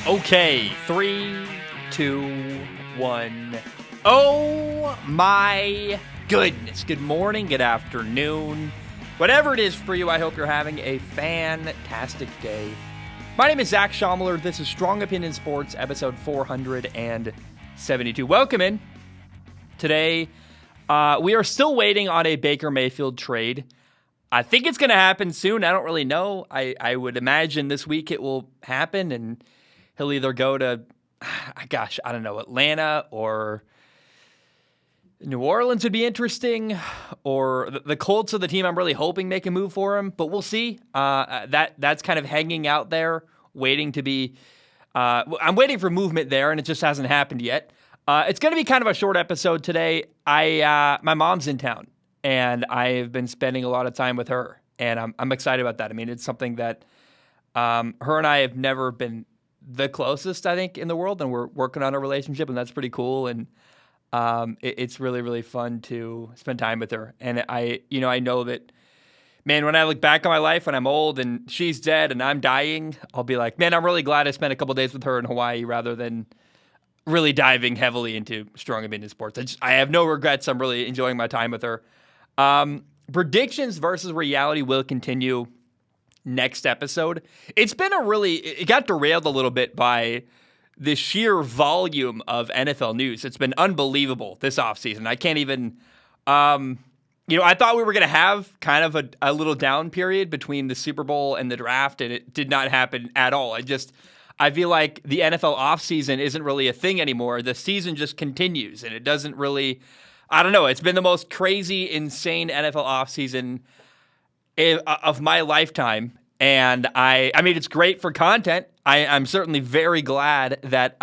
Okay, 3, 2, 1. Oh my goodness. Good morning, good afternoon. Whatever it is for you, I hope you're having a fantastic day. My name is Zach Schomler. This is Strong Opinion Sports, episode 472. Welcome in. Today, we are still waiting on a Baker Mayfield trade. I think it's going to happen soon. I don't really know. I would imagine this week it will happen, and he'll either go to, I don't know, Atlanta or New Orleans would be interesting, or the Colts are the team I'm really hoping make a move for him, but we'll see. That's kind of hanging out there, waiting to be, I'm waiting for movement there, and it just hasn't happened yet. It's going to be kind of a short episode today. My mom's in town, and I've been spending a lot of time with her, and I'm excited about that. I mean, it's something that her and I have never been the closest, I think, in the world, and we're working on a relationship, and that's pretty cool. And it's really, really fun to spend time with her. And I know that, man, when I look back on my life when I'm old and she's dead and I'm dying, I'll be like, man, I'm really glad I spent a couple days with her in Hawaii rather than really diving heavily into Strong Opinion Sports. I have no regrets. I'm really enjoying my time with her. Predictions versus reality will continue next episode. It got derailed a little bit by the sheer volume of NFL news. It's been unbelievable this offseason. I can't even, I thought we were going to have kind of a little down period between the Super Bowl and the draft, and it did not happen at all. I feel like the NFL offseason isn't really a thing anymore. The season just continues, and it doesn't really, I don't know. It's been the most crazy, insane NFL offseason of my lifetime. And I mean, it's great for content. I'm certainly very glad that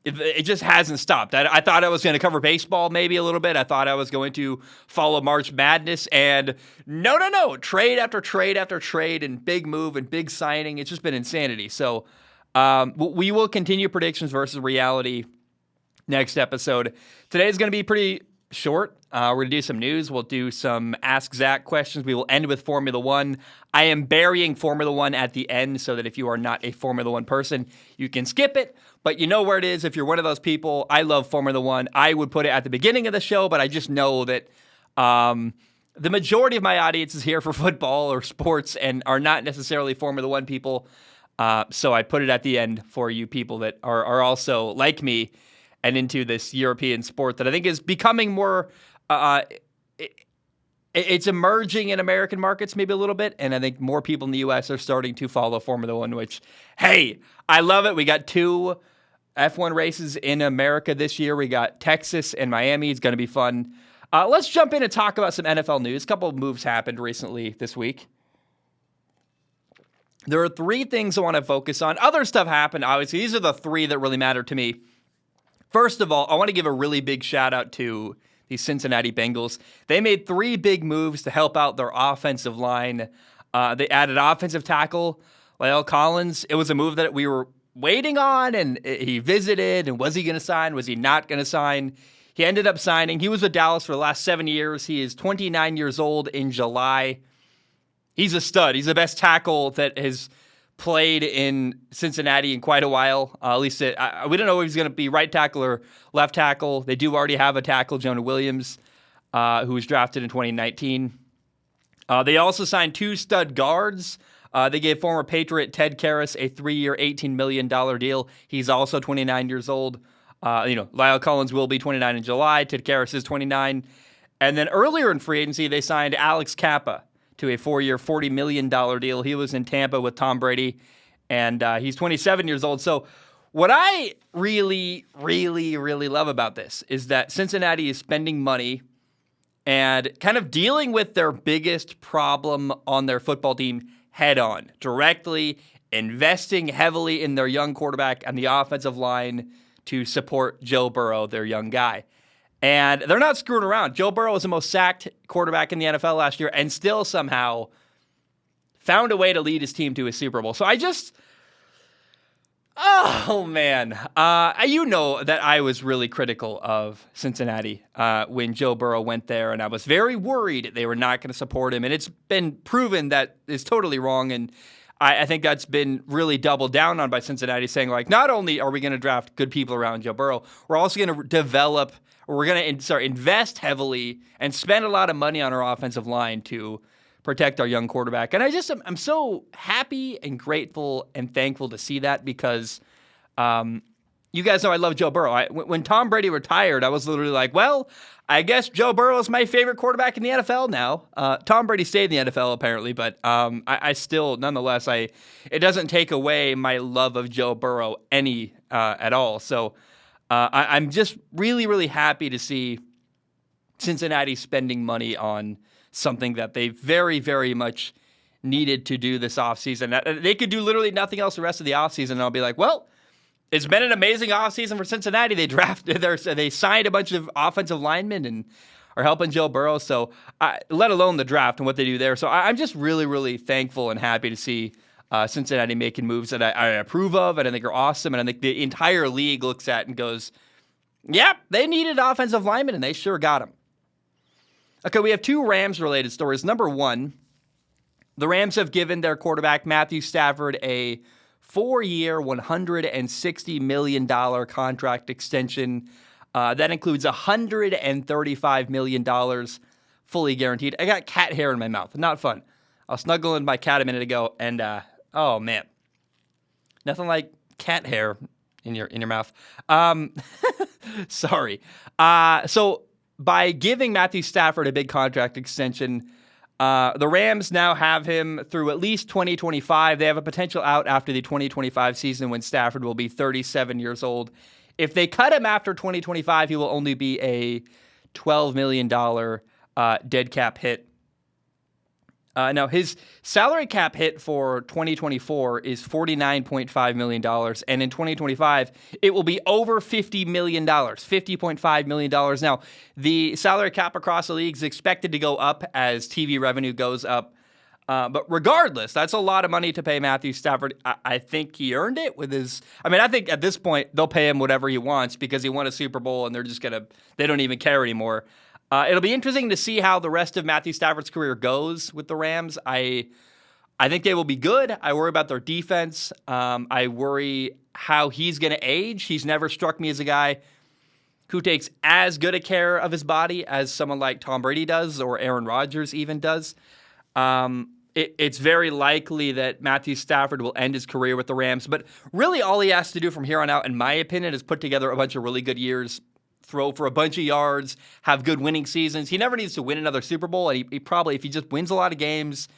it just hasn't stopped. I thought I was going to cover baseball maybe a little bit. I thought I was going to follow March Madness. And no. Trade after trade after trade and big move and big signing. It's just been insanity. So we will continue predictions versus reality next episode. Today is going to be pretty short. We're going to do some news. We'll do some Ask Zach questions. We will end with Formula One. I am burying Formula One at the end so that if you are not a Formula One person, you can skip it. But you know where it is. If you're one of those people, I love Formula One. I would put it at the beginning of the show, but I just know that the majority of my audience is here for football or sports and are not necessarily Formula One people. So I put it at the end for you people that are also like me and into this European sport that I think is becoming more, it's emerging in American markets maybe a little bit, and I think more people in the U.S. are starting to follow Formula One, which, hey, I love it. We got 2 F1 races in America this year. We got Texas and Miami. It's going to be fun. Let's jump in and talk about some NFL news. A couple of moves happened recently this week. There are 3 things I want to focus on. Other stuff happened, obviously. These are the 3 that really matter to me. First of all, I want to give a really big shout out to the Cincinnati Bengals. They made 3 big moves to help out their offensive line. They added offensive tackle La'el Collins. It was a move that we were waiting on, and he visited, and was he going to sign? Was he not going to sign? He ended up signing. He was with Dallas for the last 7 years. He is 29 years old in July. He's a stud. He's the best tackle that has played in Cincinnati in quite a while. At least we don't know if he's going to be right tackle or left tackle. They do already have a tackle, Jonah Williams, who was drafted in 2019. They also signed 2 stud guards. They gave former Patriot Ted Karras a 3-year, $18 million deal. He's also 29 years old. La'el Collins will be 29 in July. Ted Karras is 29. And then earlier in free agency, they signed Alex Kappa to a 4-year, $40 million deal. He was in Tampa with Tom Brady, and he's 27 years old. So what I really, really, really love about this is that Cincinnati is spending money and kind of dealing with their biggest problem on their football team head on, directly investing heavily in their young quarterback and the offensive line to support Joe Burrow, their young guy. And they're not screwing around. Joe Burrow was the most sacked quarterback in the NFL last year and still somehow found a way to lead his team to a Super Bowl. So oh, man. You know that I was really critical of Cincinnati when Joe Burrow went there, and I was very worried they were not going to support him. And it's been proven that is totally wrong. And I think that's been really doubled down on by Cincinnati, saying, like, not only are we going to draft good people around Joe Burrow, we're also going to develop, or we're going to invest heavily and spend a lot of money on our offensive line to protect our young quarterback. And I'm so happy and grateful and thankful to see that, because you guys know I love Joe Burrow. When Tom Brady retired, I was literally like, well, I guess Joe Burrow is my favorite quarterback in the NFL now. Tom Brady stayed in the NFL apparently, but I still, nonetheless, it doesn't take away my love of Joe Burrow any at all. So I'm just really, really happy to see Cincinnati spending money on something that they very, very much needed to do this offseason. They could do literally nothing else the rest of the offseason, and I'll be like, well, it's been an amazing offseason for Cincinnati. They signed a bunch of offensive linemen and are helping Joe Burrow. So, let alone the draft and what they do there. So, I'm just really, really thankful and happy to see Cincinnati making moves that I approve of and I think are awesome. And I think the entire league looks at and goes, yep, they needed offensive linemen and they sure got them. Okay, we have two Rams-related stories. Number one, the Rams have given their quarterback Matthew Stafford a 4-year, $160 million contract extension. That includes $135 million fully guaranteed. I got cat hair in my mouth. Not fun. I was snuggling my cat a minute ago, and oh man, nothing like cat hair in your mouth. Sorry. So by giving Matthew Stafford a big contract extension, the Rams now have him through at least 2025. They have a potential out after the 2025 season when Stafford will be 37 years old. If they cut him after 2025, he will only be a $12 million dead cap hit. Now, his salary cap hit for 2024 is $49.5 million, and in 2025, it will be over $50 million, $50.5 million. Now, the salary cap across the league is expected to go up as TV revenue goes up, but regardless, that's a lot of money to pay Matthew Stafford. I think he earned it with his – I think at this point, they'll pay him whatever he wants because he won a Super Bowl, and they're just going to – they don't even care anymore. It'll be interesting to see how the rest of Matthew Stafford's career goes with the Rams. I think they will be good. I worry about their defense. I worry how he's going to age. He's never struck me as a guy who takes as good a care of his body as someone like Tom Brady does or Aaron Rodgers even does. It's very likely that Matthew Stafford will end his career with the Rams. But really all he has to do from here on out, in my opinion, is put together a bunch of really good years, throw for a bunch of yards, have good winning seasons. He never needs to win another Super Bowl. And he probably, if he just wins a lot of games,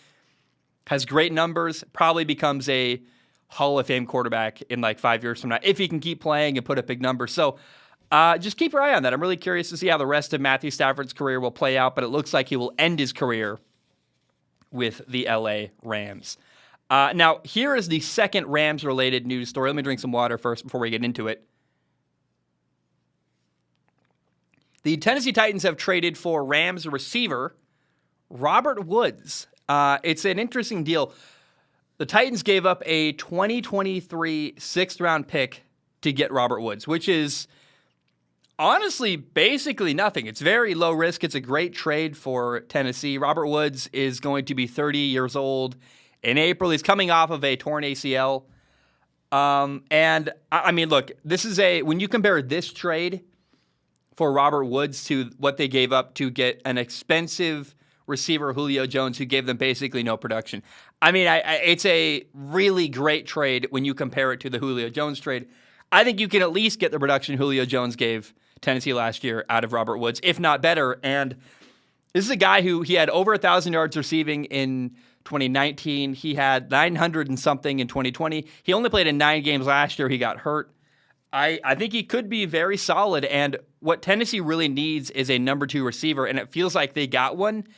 has great numbers, probably becomes a Hall of Fame quarterback in like 5 years from now, if he can keep playing and put up big numbers. So just keep your eye on that. I'm really curious to see how the rest of Matthew Stafford's career will play out, but it looks like he will end his career with the LA Rams. Now, here is the second Rams-related news story. Let me drink some water first before we get into it. The Tennessee Titans have traded for Rams receiver Robert Woods. It's an interesting deal. The Titans gave up a 2023 sixth-round pick to get Robert Woods, which is honestly basically nothing. It's very low risk. It's a great trade for Tennessee. Robert Woods is going to be 30 years old in April. He's coming off of a torn ACL. And I mean, look, this is when you compare this trade for Robert Woods to what they gave up to get an expensive receiver, Julio Jones, who gave them basically no production. I mean, it's a really great trade when you compare it to the Julio Jones trade. I think you can at least get the production Julio Jones gave Tennessee last year out of Robert Woods, if not better. And this is a guy who he had over 1,000 yards receiving in 2019. He had 900 and something in 2020. He only played in 9 games last year. He got hurt. I think he could be very solid, and what Tennessee really needs is a number 2 receiver, and it feels like they got one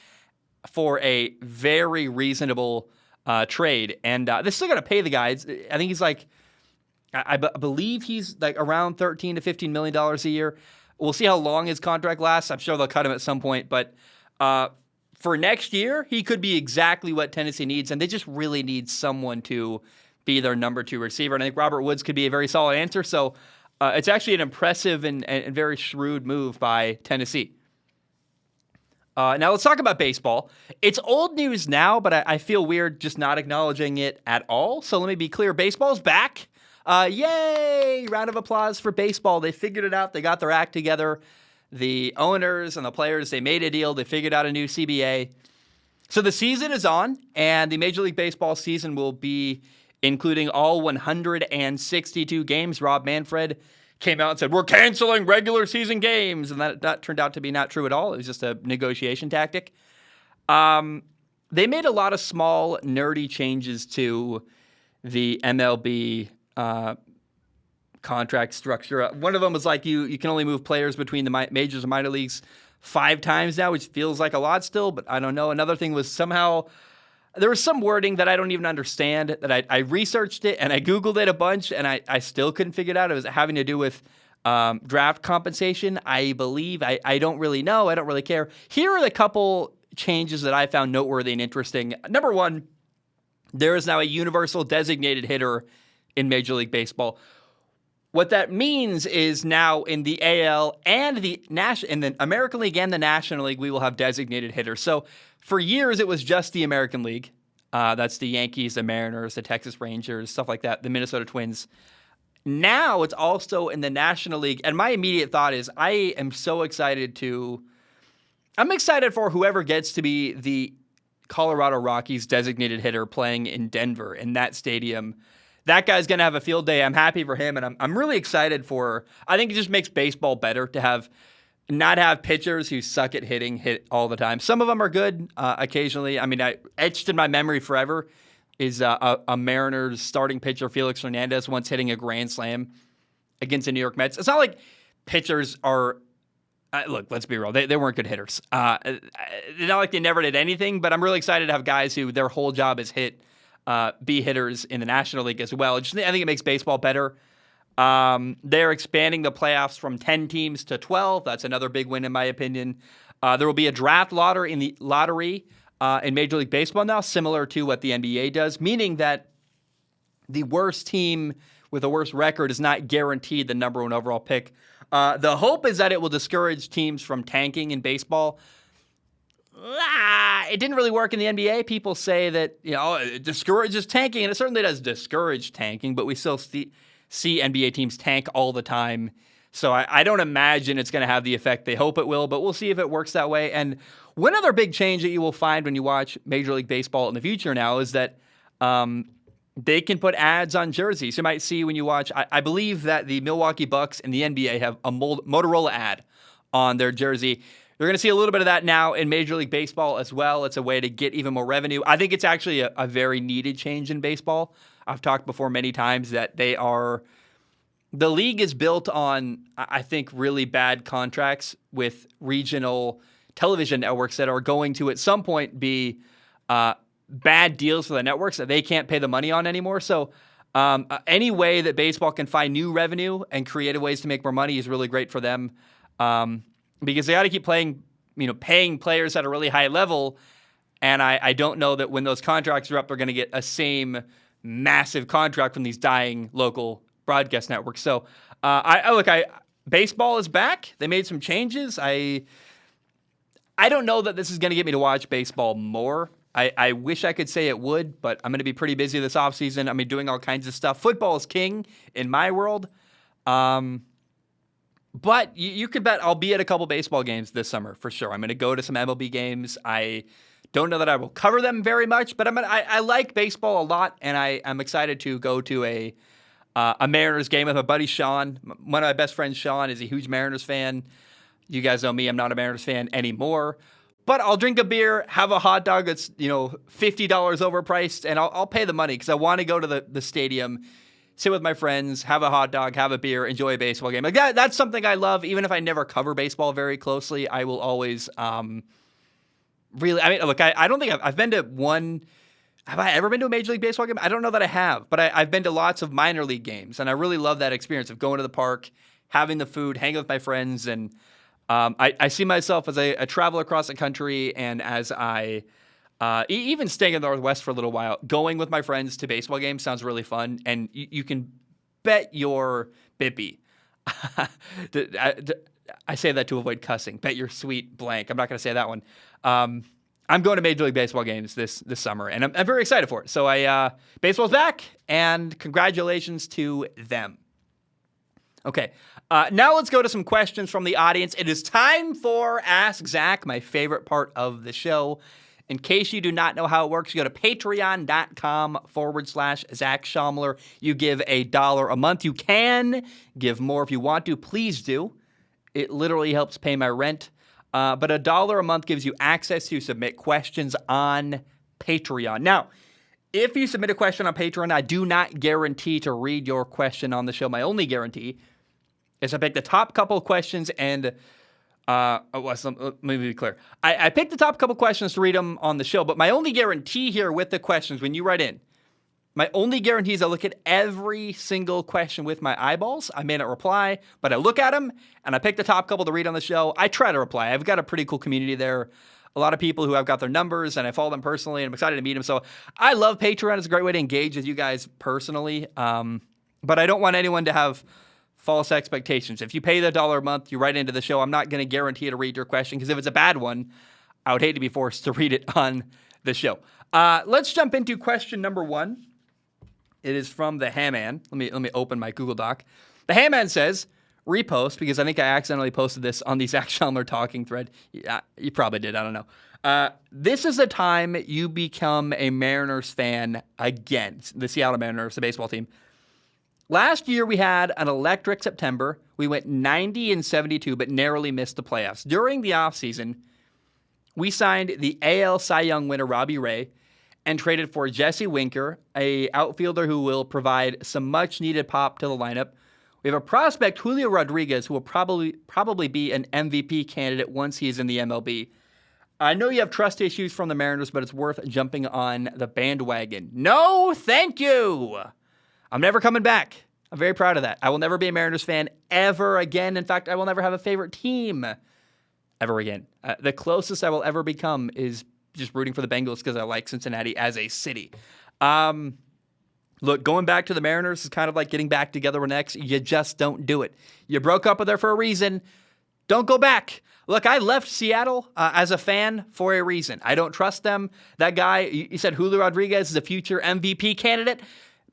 for a very reasonable trade. And they're still going to pay the guys. I think he's like, I believe he's like around $13 to $15 million a year. We'll see how long his contract lasts. I'm sure they'll cut him at some point, but for next year, he could be exactly what Tennessee needs, and they just really need someone to be their number 2 receiver. And I think Robert Woods could be a very solid answer. So it's actually an impressive and very shrewd move by Tennessee. Now let's talk about baseball. It's old news now, but I feel weird just not acknowledging it at all. So let me be clear. Baseball's back. Yay! Round of applause for baseball. They figured it out. They got their act together. The owners and the players, they made a deal. They figured out a new CBA. So the season is on, and the Major League Baseball season will be including all 162 games. Rob Manfred came out and said, we're canceling regular season games. And that turned out to be not true at all. It was just a negotiation tactic. They made a lot of small, nerdy changes to the MLB contract structure. One of them was like you can only move players between the majors and minor leagues 5 times now, which feels like a lot still, but I don't know. Another thing was somehow there was some wording that I don't even understand, that I researched it and I Googled it a bunch and I still couldn't figure it out. It was having to do with draft compensation, I believe. I don't really know. I don't really care. Here are the couple changes that I found noteworthy and interesting. Number one, there is now a universal designated hitter in Major League Baseball. What that means is now in the AL and in the American League and the National League, we will have designated hitters. So for years, it was just the American League. That's the Yankees, the Mariners, the Texas Rangers, stuff like that, the Minnesota Twins. Now it's also in the National League. And my immediate thought is I'm excited for whoever gets to be the Colorado Rockies designated hitter playing in Denver in that stadium. That guy's going to have a field day. I'm happy for him, and I'm really excited I think it just makes baseball better to not have pitchers who suck at hit all the time. Some of them are good occasionally. I mean, etched in my memory forever is a Mariners starting pitcher, Felix Hernandez, once hitting a grand slam against the New York Mets. It's not like pitchers are look, let's be real. They weren't good hitters. It's not like they never did anything, but I'm really excited to have guys who their whole job is be hitters in the National League as well. I think it makes baseball better. They're expanding the playoffs from 10 teams to 12. That's another big win, in my opinion. There will be a draft lottery in Major League Baseball now, similar to what the NBA does, meaning that the worst team with the worst record is not guaranteed the number 1 overall pick. The hope is that it will discourage teams from tanking in baseball. It didn't really work in the NBA. People say that it discourages tanking, and it certainly does discourage tanking, but we still see NBA teams tank all the time. So I don't imagine it's going to have the effect they hope it will, but we'll see if it works that way. And one other big change that you will find when you watch Major League Baseball in the future now is that they can put ads on jerseys. You might see when you watch, I believe that the Milwaukee Bucks and the NBA have a Motorola ad on their jersey. You're going to see a little bit of that now in Major League Baseball as well. It's a way to get even more revenue. I think it's actually a very needed change in baseball. I've talked before many times that the league is built on, I think, really bad contracts with regional television networks that are going to at some point be bad deals for the networks that they can't pay the money on anymore. So any way that baseball can find new revenue and creative ways to make more money is really great for them. Because they got to keep paying players at a really high level. And I don't know that when those contracts are up, they're going to get a same massive contract from these dying local broadcast networks. So baseball is back. They made some changes. I don't know that this is going to get me to watch baseball more. I wish I could say it would, but I'm going to be pretty busy this offseason. I'm doing all kinds of stuff. Football is king in my world. But you could bet I'll be at a couple baseball games this summer for sure. I'm going to go to some MLB games. I don't know that I will cover them very much, but I like baseball a lot, and I'm excited to go to a Mariners game with my buddy Sean. One of my best friends, Sean, is a huge Mariners fan. You guys know me. I'm not a Mariners fan anymore. But I'll drink a beer, have a hot dog that's $50 overpriced, and I'll pay the money because I want to go to the stadium, sit with my friends, have a hot dog, have a beer, enjoy a baseball game. Like that's something I love. Even if I never cover baseball very closely, I will always really. I mean, look, I don't think I've been to one. Have I ever been to a Major League Baseball game? I don't know that I have, but I've been to lots of minor league games, and I really love that experience of going to the park, having the food, hanging with my friends, and I see myself as a traveler across the country, and as I even staying in the Northwest for a little while, going with my friends to baseball games sounds really fun, and you can bet your Bippy I say that to avoid cussing. Bet your sweet blank. I'm not going to say that one. I'm going to Major League Baseball games this summer, and I'm very excited for it. So baseball's back, and congratulations to them. Okay, now let's go to some questions from the audience. It is time for Ask Zach, my favorite part of the show. In case you do not know how it works, you go to patreon.com/Zach Schaumler. You give $1 a month. You can give more if you want to. Please do. It literally helps pay my rent. But $1 a month gives you access to submit questions on Patreon. Now, if you submit a question on Patreon, I do not guarantee to read your question on the show. My only guarantee is I pick the top couple of questions and let me be clear. I picked the top couple questions to read them on the show, but my only guarantee here with the questions, when you write in, my only guarantee is I look at every single question with my eyeballs. I may not reply, but I look at them, and I pick the top couple to read on the show. I try to reply. I've got a pretty cool community there. A lot of people who I've got their numbers, and I follow them personally, and I'm excited to meet them. So I love Patreon. It's a great way to engage with you guys personally, but I don't want anyone to have false expectations. If you pay the $1 a month, you write into the show, I'm not going to guarantee to read your question, because if it's a bad one, I would hate to be forced to read it on the show. Let's jump into question number 1. It is from the Hamman. Let me open my Google Doc. The Hamman says, repost, because I think I accidentally posted this on the Zach Schaumler talking thread. Yeah, you probably did. I don't know. This is the time you become a Mariners fan again. The Seattle Mariners, the baseball team. Last year, we had an electric September. We went 90-72, but narrowly missed the playoffs. During the offseason, we signed the AL Cy Young winner, Robbie Ray, and traded for Jesse Winker, a outfielder who will provide some much-needed pop to the lineup. We have a prospect, Julio Rodriguez, who will probably be an MVP candidate once he is in the MLB. I know you have trust issues from the Mariners, but it's worth jumping on the bandwagon. No, thank you. I'm never coming back. I'm very proud of that. I will never be a Mariners fan ever again. In fact, I will never have a favorite team ever again. The closest I will ever become is just rooting for the Bengals because I like Cincinnati as a city. Look, going back to the Mariners is kind of like getting back together with an ex. You just don't do it. You broke up with her for a reason. Don't go back. Look, I left Seattle as a fan for a reason. I don't trust them. That guy, you said Julio Rodriguez is a future MVP candidate.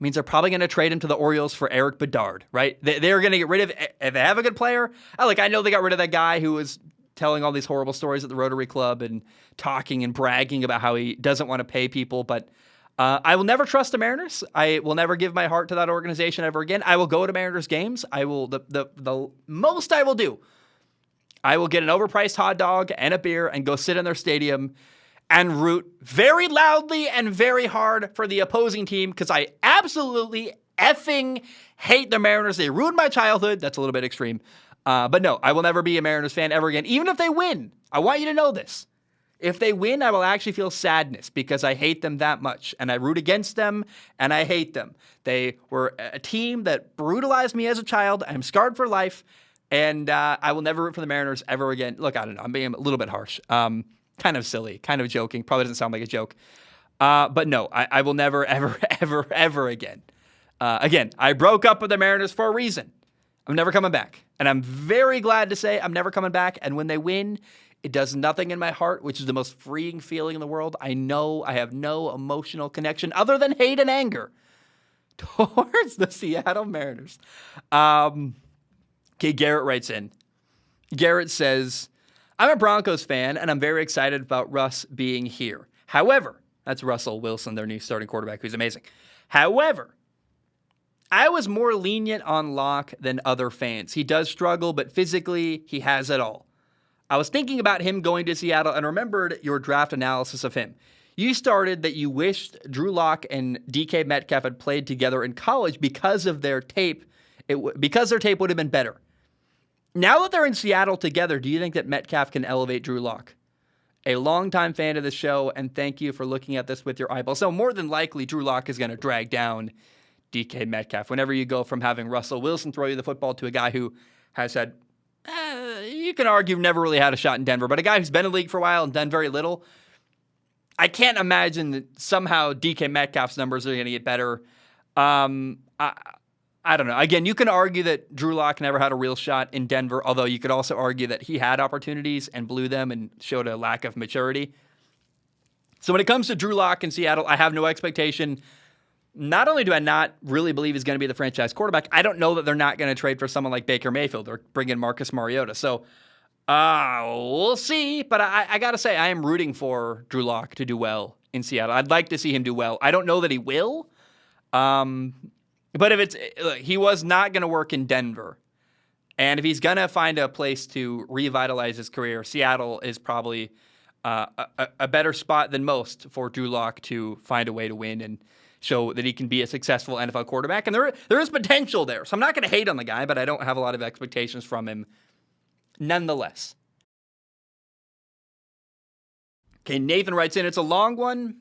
Means they're probably going to trade him to the Orioles for Eric Bedard, right? They're going to get rid of, if they have a good player. I know they got rid of that guy who was telling all these horrible stories at the Rotary Club and talking and bragging about how he doesn't want to pay people. But I will never trust the Mariners. I will never give my heart to that organization ever again. I will go to Mariners games. I will, the most I will do, I will get an overpriced hot dog and a beer and go sit in their stadium and root very loudly and very hard for the opposing team because I absolutely effing hate the Mariners. They ruined my childhood. That's a little bit extreme. But no, I will never be a Mariners fan ever again, even if they win. I want you to know this. If they win, I will actually feel sadness because I hate them that much. And I root against them, and I hate them. They were a team that brutalized me as a child. I'm scarred for life, and I will never root for the Mariners ever again. Look, I don't know. I'm being a little bit harsh. Kind of silly, kind of joking. Probably doesn't sound like a joke. But no, I will never, ever again. Again, I broke up with the Mariners for a reason. I'm never coming back. And I'm very glad to say I'm never coming back. And when they win, it does nothing in my heart, which is the most freeing feeling in the world. I know I have no emotional connection other than hate and anger towards the Seattle Mariners. Okay, Garrett writes in. Garrett says, I'm a Broncos fan, and I'm very excited about Russ being here. However, that's Russell Wilson, their new starting quarterback, who's amazing. However, I was more lenient on Locke than other fans. He does struggle, but physically, he has it all. I was thinking about him going to Seattle and remembered your draft analysis of him. You started that you wished Drew Lock and DK Metcalf had played together in college because of their tape. Because their tape would have been better. Now that they're in Seattle together, do you think that Metcalf can elevate Drew Lock? A longtime fan of the show, and thank you for looking at this with your eyeballs. So more than likely, Drew Lock is going to drag down DK Metcalf. Whenever you go from having Russell Wilson throw you the football to a guy who has had, you can argue, never really had a shot in Denver, but a guy who's been in the league for a while and done very little, I can't imagine that somehow DK Metcalf's numbers are going to get better. I I don't know. Again, you can argue that Drew Lock never had a real shot in Denver, although you could also argue that he had opportunities and blew them and showed a lack of maturity. So when it comes to Drew Lock in Seattle, I have no expectation. Not only do I not really believe he's going to be the franchise quarterback, I don't know that they're not going to trade for someone like Baker Mayfield or bring in Marcus Mariota. So we'll see. But I got to say, I am rooting for Drew Lock to do well in Seattle. I'd like to see him do well. I don't know that he will. But if he was not going to work in Denver. And if he's going to find a place to revitalize his career, Seattle is probably a better spot than most for Drew Lock to find a way to win and show that he can be a successful NFL quarterback. And there is potential there. So I'm not going to hate on the guy, but I don't have a lot of expectations from him nonetheless. Okay, Nathan writes in. It's a long one,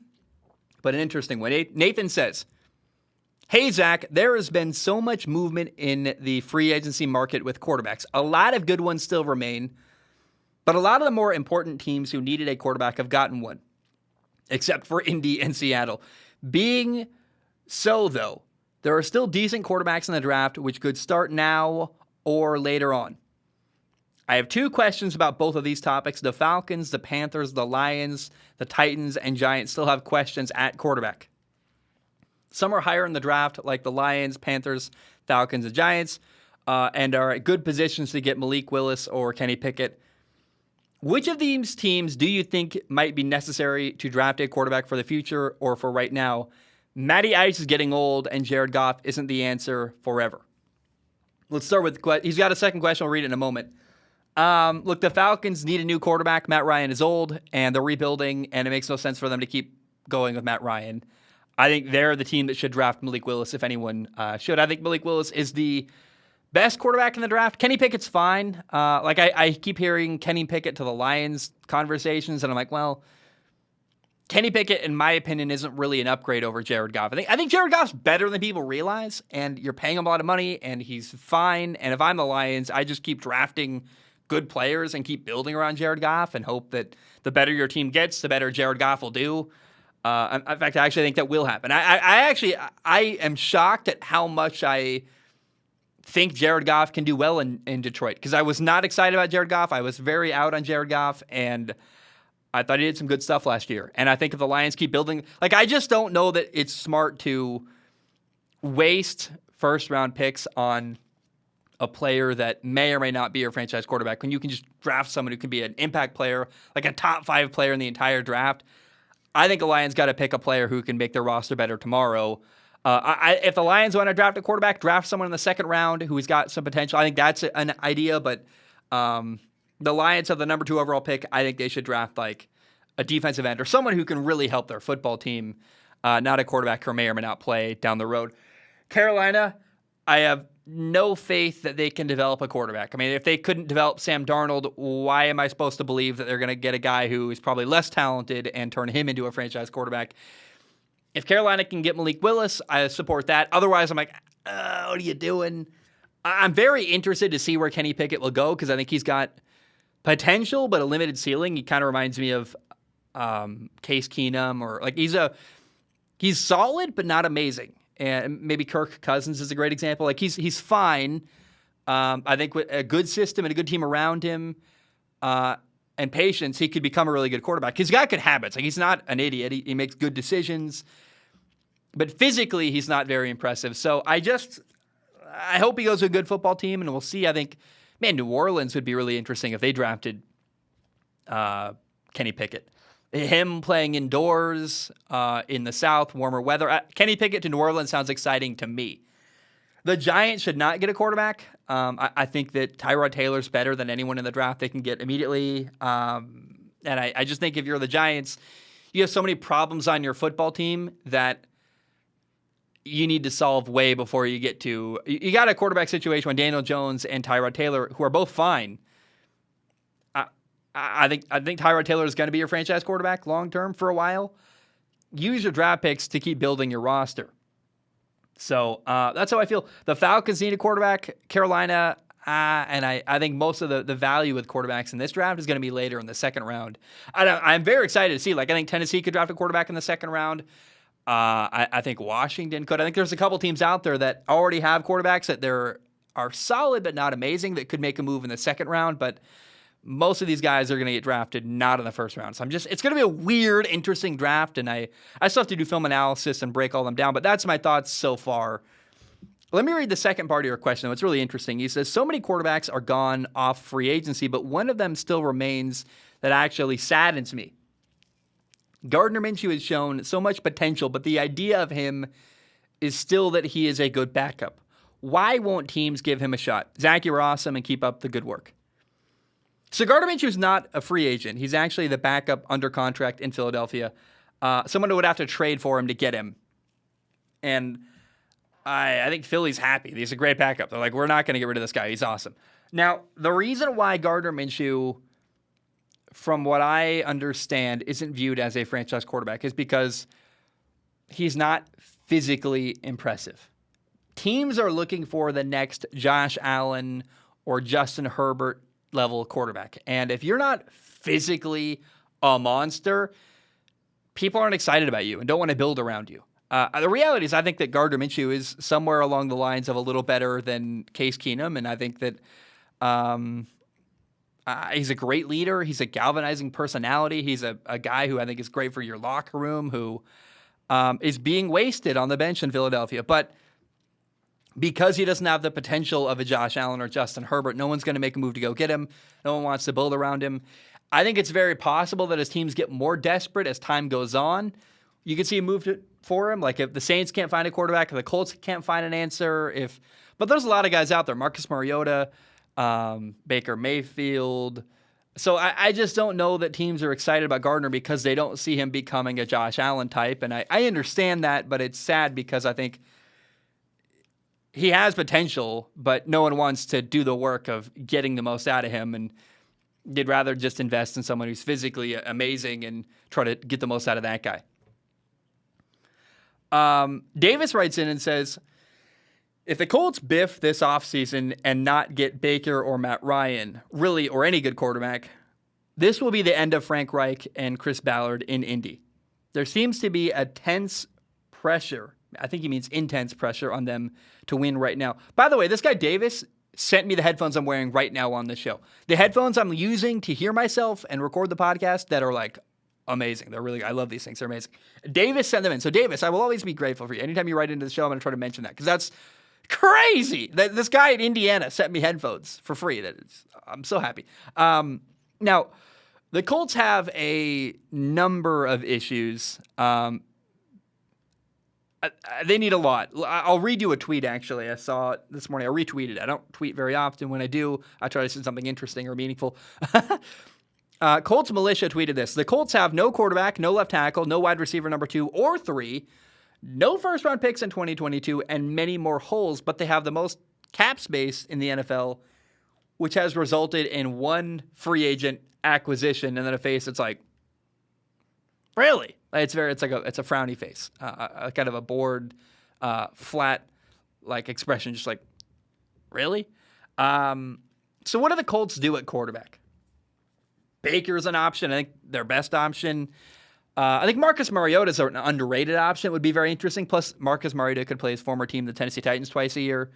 but an interesting one. Nathan says, hey, Zach, there has been so much movement in the free agency market with quarterbacks. A lot of good ones still remain, but a lot of the more important teams who needed a quarterback have gotten one, except for Indy and Seattle. Being so, though, there are still decent quarterbacks in the draft which could start now or later on. I have two questions about both of these topics. The Falcons, the Panthers, the Lions, the Titans, and Giants still have questions at quarterback. Some are higher in the draft, like the Lions, Panthers, Falcons, and Giants, and are at good positions to get Malik Willis or Kenny Pickett. Which of these teams do you think might be necessary to draft a quarterback for the future or for right now? Matty Ice is getting old, and Jared Goff isn't the answer forever. Let's start with, he's got a second question. I'll read it in a moment. Look, the Falcons need a new quarterback. Matt Ryan is old, and they're rebuilding, and it makes no sense for them to keep going with Matt Ryan. I think they're the team that should draft Malik Willis if anyone should. I think Malik Willis is the best quarterback in the draft. Kenny Pickett's fine. I keep hearing Kenny Pickett to the Lions conversations, and I'm like, well, Kenny Pickett, in my opinion, isn't really an upgrade over Jared Goff. I think Jared Goff's better than people realize, and you're paying him a lot of money, and he's fine. And if I'm the Lions, I just keep drafting good players and keep building around Jared Goff and hope that the better your team gets, the better Jared Goff will do. In fact, I actually think that will happen. I am shocked at how much I think Jared Goff can do well in Detroit, because I was not excited about Jared Goff. I was very out on Jared Goff, and I thought he did some good stuff last year. And I think if the Lions keep building, I just don't know that it's smart to waste first-round picks on a player that may or may not be your franchise quarterback when you can just draft someone who can be an impact player, like a top 5 player in the entire draft. I think the Lions got to pick a player who can make their roster better tomorrow. If the Lions want to draft a quarterback, draft someone in the second round who's got some potential. I think that's an idea, but the Lions have the number 2 overall pick. I think they should draft like a defensive end or someone who can really help their football team, not a quarterback who may or may not play down the road. Carolina, I have no faith that they can develop a quarterback. I mean, if they couldn't develop Sam Darnold, why am I supposed to believe that they're going to get a guy who is probably less talented and turn him into a franchise quarterback? If Carolina can get Malik Willis, I support that. Otherwise, I'm like, what are you doing? I'm very interested to see where Kenny Pickett will go, because I think he's got potential but a limited ceiling. He kind of reminds me of Case Keenum, or like he's solid but not amazing. And maybe Kirk Cousins is a great example. Like he's fine. I think with a good system and a good team around him and patience, he could become a really good quarterback. He's got good habits. Like he's not an idiot. He makes good decisions. But physically, he's not very impressive. So I hope he goes to a good football team, and we'll see. I think, New Orleans would be really interesting if they drafted Kenny Pickett. Him playing indoors in the South, warmer weather. Kenny Pickett to New Orleans sounds exciting to me. The Giants should not get a quarterback. I think that Tyrod Taylor's better than anyone in the draft they can get immediately. And I just think if you're the Giants, you have so many problems on your football team that you need to solve way before you get to. You got a quarterback situation when Daniel Jones and Tyrod Taylor, who are both fine. I think Tyrod Taylor is going to be your franchise quarterback long term for a while. Use your draft picks to keep building your roster. So that's how I feel. The Falcons need a quarterback. Carolina, and I think most of the value with quarterbacks in this draft is going to be later in the second round. I'm very excited to see. I think Tennessee could draft a quarterback in the second round. I think Washington could. I think there's a couple teams out there that already have quarterbacks that are solid but not amazing that could make a move in the second round. But most of these guys are going to get drafted not in the first round. So it's going to be a weird, interesting draft. And I still have to do film analysis and break all them down. But that's my thoughts so far. Let me read the second part of your question. It's really interesting. He says, so many quarterbacks are gone off free agency, but one of them still remains that actually saddens me. Gardner Minshew has shown so much potential, but the idea of him is still that he is a good backup. Why won't teams give him a shot? Zach, you're awesome and keep up the good work. So Gardner Minshew is not a free agent. He's actually the backup under contract in Philadelphia. Someone would have to trade for him to get him. And I think Philly's happy. He's a great backup. They're like, we're not going to get rid of this guy. He's awesome. Now, the reason why Gardner Minshew, from what I understand, isn't viewed as a franchise quarterback is because he's not physically impressive. Teams are looking for the next Josh Allen or Justin Herbert level quarterback. And if you're not physically a monster, people aren't excited about you and don't want to build around you. The reality is I think that Gardner Minshew is somewhere along the lines of a little better than Case Keenum, and I think that he's a great leader. He's a galvanizing personality. He's a guy who I think is great for your locker room, who is being wasted on the bench in Philadelphia. But because he doesn't have the potential of a Josh Allen or Justin Herbert, no one's going to make a move to go get him. No one wants to build around him. I think it's very possible that as teams get more desperate as time goes on, you could see a move for him. Like if the Saints can't find a quarterback, if the Colts can't find an answer, but there's a lot of guys out there. Marcus Mariota, Baker Mayfield. So I just don't know that teams are excited about Gardner because they don't see him becoming a Josh Allen type. And I understand that, but it's sad because I think he has potential, but no one wants to do the work of getting the most out of him. And they'd rather just invest in someone who's physically amazing and try to get the most out of that guy. Davis writes in and says, if the Colts biff this offseason and not get Baker or Matt Ryan, really, or any good quarterback, this will be the end of Frank Reich and Chris Ballard in Indy. There seems to be a tense pressure. I think he means intense pressure on them to win right now. By the way, this guy Davis sent me the headphones I'm wearing right now on this show. The headphones I'm using to hear myself and record the podcast that are like amazing. They're really, I love these things. They're amazing. Davis sent them in. So Davis, I will always be grateful for you. Anytime you write into the show, I'm going to try to mention that because that's crazy. This guy in Indiana sent me headphones for free. I'm so happy. Now, the Colts have a number of issues. They need a lot. I'll read you a tweet, actually. I saw it this morning. I retweeted it. I don't tweet very often. When I do, I try to send something interesting or meaningful. Colts Militia tweeted this. The Colts have no quarterback, no left tackle, no wide receiver number 2 or 3, no first-round picks in 2022, and many more holes, but they have the most cap space in the NFL, which has resulted in one free agent acquisition and then a face that's like, really? It's a frowny face, kind of a bored, flat like expression, just like, really? So what do the Colts do at quarterback? Baker's an option. I think their best option. I think Marcus Mariota is an underrated option. It would be very interesting. Plus, Marcus Mariota could play his former team, the Tennessee Titans, twice a year.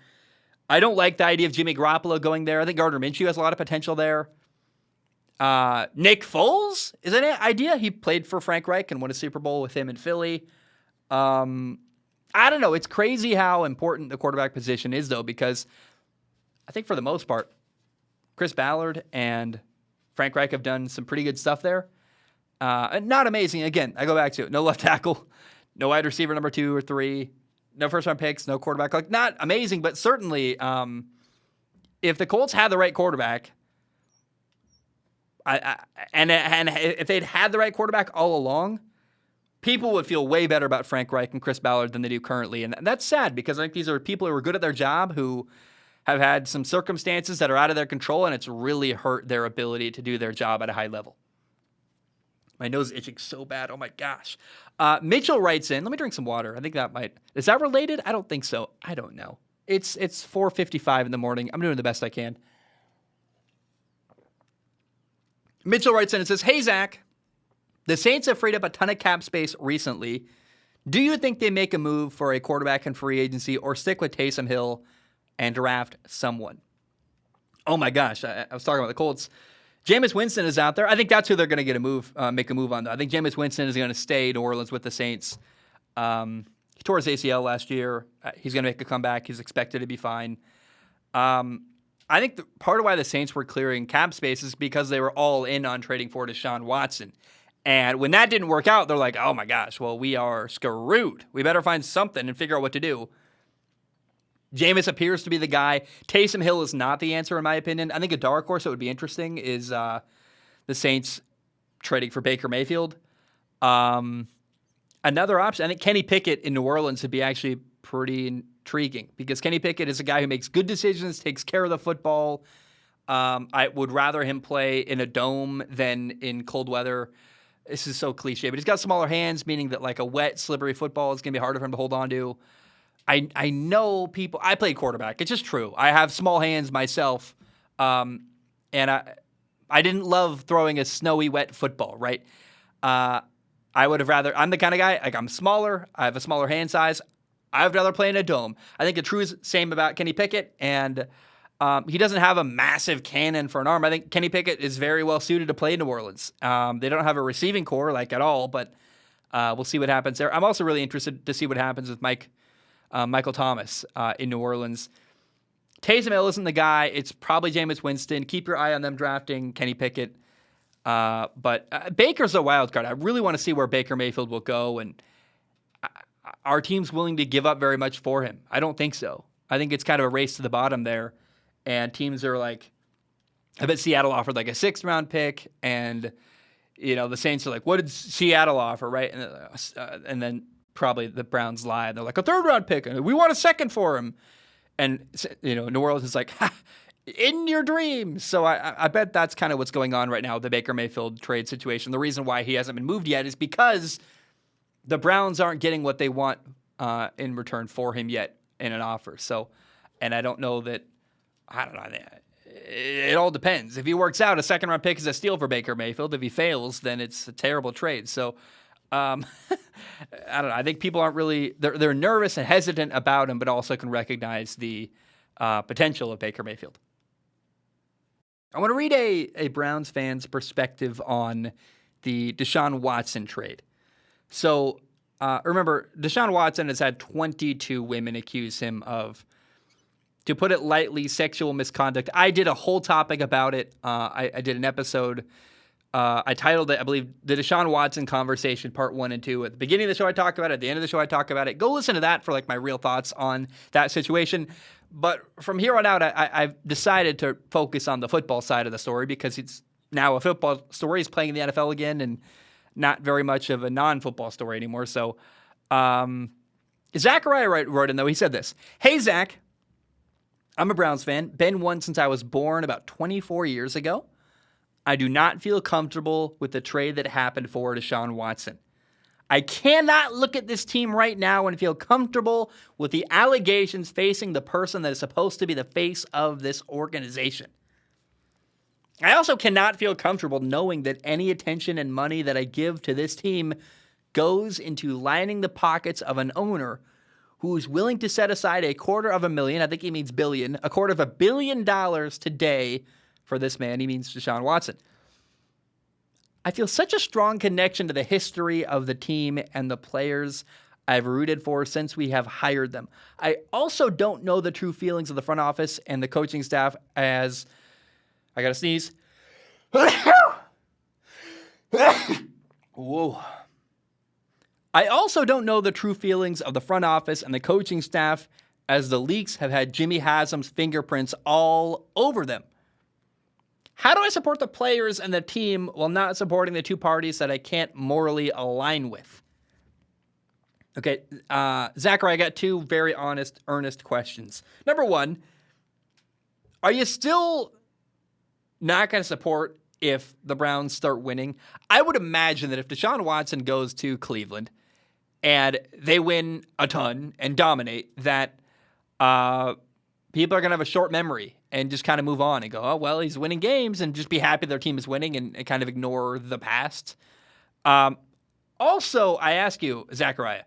I don't like the idea of Jimmy Garoppolo going there. I think Gardner Minshew has a lot of potential there. Nick Foles is an idea. He played for Frank Reich and won a Super Bowl with him in Philly. I don't know. It's crazy how important the quarterback position is, though, because I think for the most part, Chris Ballard and Frank Reich have done some pretty good stuff there. Not amazing. Again, I go back to it. No left tackle, no wide receiver number 2 or 3, no first-round picks, no quarterback. Like, not amazing, but certainly if the Colts had the right quarterback, and if they'd had the right quarterback all along, people would feel way better about Frank Reich and Chris Ballard than they do currently. And that's sad because I think these are people who are good at their job who have had some circumstances that are out of their control, and it's really hurt their ability to do their job at a high level. My nose is itching so bad. Oh, my gosh. Mitchell writes in. Let me drink some water. I think that might. Is that related? I don't think so. I don't know. It's 4:55 in the morning. I'm doing the best I can. Mitchell writes in and says, hey, Zach, the Saints have freed up a ton of cap space recently. Do you think they make a move for a quarterback in free agency or stick with Taysom Hill and draft someone? Oh my gosh, I was talking about the Colts. Jameis Winston is out there. I think that's who they're going to make a move on. Though. I think Jameis Winston is going to stay in New Orleans with the Saints. He tore his ACL last year. He's going to make a comeback. He's expected to be fine. I think part of why the Saints were clearing cap space is because they were all in on trading for Deshaun Watson. And when that didn't work out, they're like, oh my gosh, well, we are screwed. We better find something and figure out what to do. Jameis appears to be the guy. Taysom Hill is not the answer, in my opinion. I think a dark horse that would be interesting is the Saints trading for Baker Mayfield. Another option, I think Kenny Pickett in New Orleans would be actually pretty intriguing because Kenny Pickett is a guy who makes good decisions, takes care of the football. I would rather him play in a dome than in cold weather. This is so cliche, but he's got smaller hands, meaning that like a wet, slippery football is going to be harder for him to hold on to. I know people. I played quarterback. It's just true. I have small hands myself, and I didn't love throwing a snowy, wet football. Right? I would have rather. I'm the kind of guy like I'm smaller. I have a smaller hand size. I would rather play in a dome. I think the true is same about Kenny Pickett, and he doesn't have a massive cannon for an arm. I think Kenny Pickett is very well suited to play in New Orleans. They don't have a receiving core like at all, but we'll see what happens there. I'm also really interested to see what happens with Michael Thomas in New Orleans. Taysom Hill isn't the guy. It's probably Jameis Winston. Keep your eye on them drafting Kenny Pickett. But Baker's a wild card. I really want to see where Baker Mayfield will go, and our team's willing to give up very much for him. I don't think so. I think it's kind of a race to the bottom there, and teams are like, I bet Seattle offered like a 6th-round pick, and the Saints are like, what did Seattle offer, right? And then probably the Browns lie. They're like, a 3rd-round pick. And we want a 2nd for him. And, New Orleans is like, in your dreams. So I bet that's kind of what's going on right now with the Baker Mayfield trade situation. The reason why he hasn't been moved yet is because the Browns aren't getting what they want in return for him yet in an offer. So, and I don't know. It all depends. If he works out, a 2nd-round pick is a steal for Baker Mayfield. If he fails, then it's a terrible trade. So, I don't know. I think people aren't really they're nervous and hesitant about him, but also can recognize the potential of Baker Mayfield. I want to read a Browns fan's perspective on the Deshaun Watson trade. So remember, Deshaun Watson has had 22 women accuse him of, to put it lightly, sexual misconduct. I did a whole topic about it. I did an episode. I titled it, I believe, The Deshaun Watson Conversation, Part 1 and 2. At the beginning of the show, I talked about it. At the end of the show, I talk about it. Go listen to that for like my real thoughts on that situation. But from here on out, I've decided to focus on the football side of the story because it's now a football story. He's playing in the NFL again and not very much of a non-football story anymore. So Zachariah wrote in, though. He said this. Hey, Zach. I'm a Browns fan. Been one since I was born about 24 years ago. I do not feel comfortable with the trade that happened for Deshaun Watson. I cannot look at this team right now and feel comfortable with the allegations facing the person that is supposed to be the face of this organization. I also cannot feel comfortable knowing that any attention and money that I give to this team goes into lining the pockets of an owner who is willing to set aside $250,000, I think he means billion, $250 million today for this man. He means Deshaun Watson. I feel such a strong connection to the history of the team and the players I've rooted for since we have hired them. I also don't know the true feelings of the front office and the coaching staff as... I gotta sneeze. Whoa. I also don't know the true feelings of the front office and the coaching staff as the leaks have had Jimmy Haslam's fingerprints all over them. How do I support the players and the team while not supporting the two parties that I can't morally align with? Okay, Zachary, I got 2 very honest, earnest questions. Number 1, are you still not going to support if the Browns start winning? I would imagine that if Deshaun Watson goes to Cleveland and they win a ton and dominate, that people are going to have a short memory and just kind of move on and go, oh, well, he's winning games, and just be happy their team is winning and kind of ignore the past. Also, I ask you, Zachariah,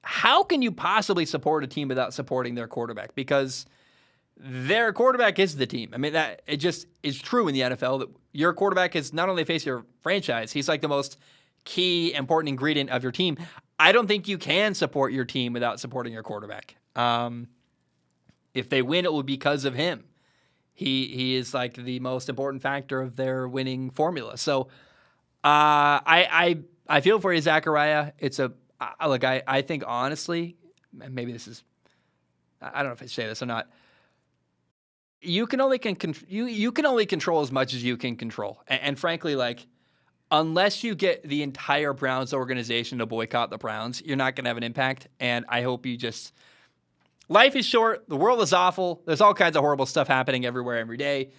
how can you possibly support a team without supporting their quarterback? Because their quarterback is the team. I mean, that it just is true in the NFL that your quarterback is not only the face of your franchise, he's like the most key, important ingredient of your team. I don't think you can support your team without supporting your quarterback. If they win, it will be because of him. He is like the most important factor of their winning formula. So I feel for you, Zachariah. It's a look. I think honestly, maybe this is. I don't know if I say this or not. You can only you can only control as much as you can control, and frankly, like unless you get the entire Browns organization to boycott the Browns, you're not going to have an impact. And I hope you just. Life is short. The world is awful. There's all kinds of horrible stuff happening everywhere, every day.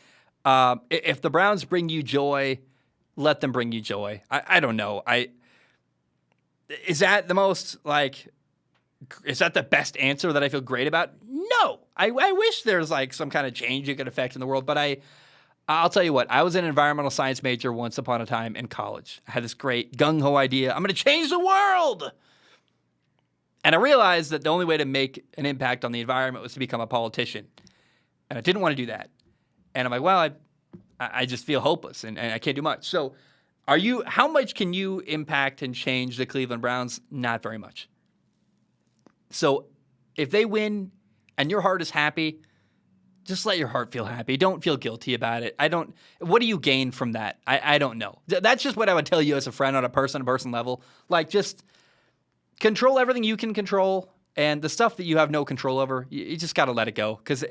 If the Browns bring you joy, let them bring you joy. I don't know. Is that the most like? Is that the best answer that I feel great about? No. I wish there's like some kind of change it could affect in the world, but I'll tell you what. I was an environmental science major once upon a time in college. I had this great gung-ho idea. I'm going to change the world. And I realized that the only way to make an impact on the environment was to become a politician. And I didn't want to do that. And I'm like, well, I just feel hopeless and I can't do much. So how much can you impact and change the Cleveland Browns? Not very much. So if they win and your heart is happy, just let your heart feel happy. Don't feel guilty about it. What do you gain from that? I don't know. That's just what I would tell you as a friend on a person-to-person level. Like, just control everything you can control, and the stuff that you have no control over, you just got to let it go. Because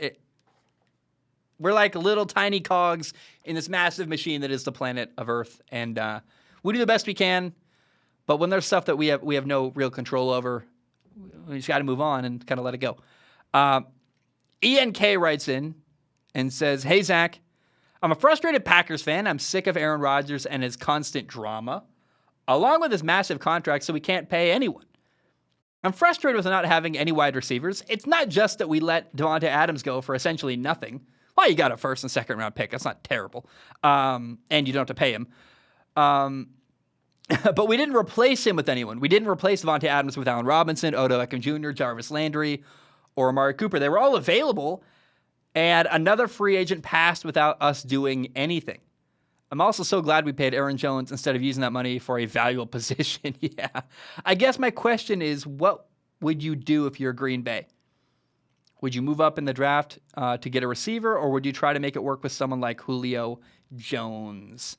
we're like little tiny cogs in this massive machine that is the planet of Earth. And we do the best we can, but when there's stuff that we have no real control over, we just got to move on and kind of let it go. ENK writes in and says, "Hey, Zach, I'm a frustrated Packers fan. I'm sick of Aaron Rodgers and his constant drama, along with his massive contract, so we can't pay anyone. I'm frustrated with not having any wide receivers. It's not just that we let Devontae Adams go for essentially nothing. Well, you got a first and second round pick. That's not terrible. And you don't have to pay him. But we didn't replace him with anyone. We didn't replace Devontae Adams with Allen Robinson, Odell Beckham Jr., Jarvis Landry, or Amari Cooper. They were all available, and another free agent passed without us doing anything. I'm also so glad we paid Aaron Jones instead of using that money for a valuable position." Yeah. I guess my question is, what would you do if you're Green Bay? Would you move up in the draft to get a receiver, or would you try to make it work with someone like Julio Jones?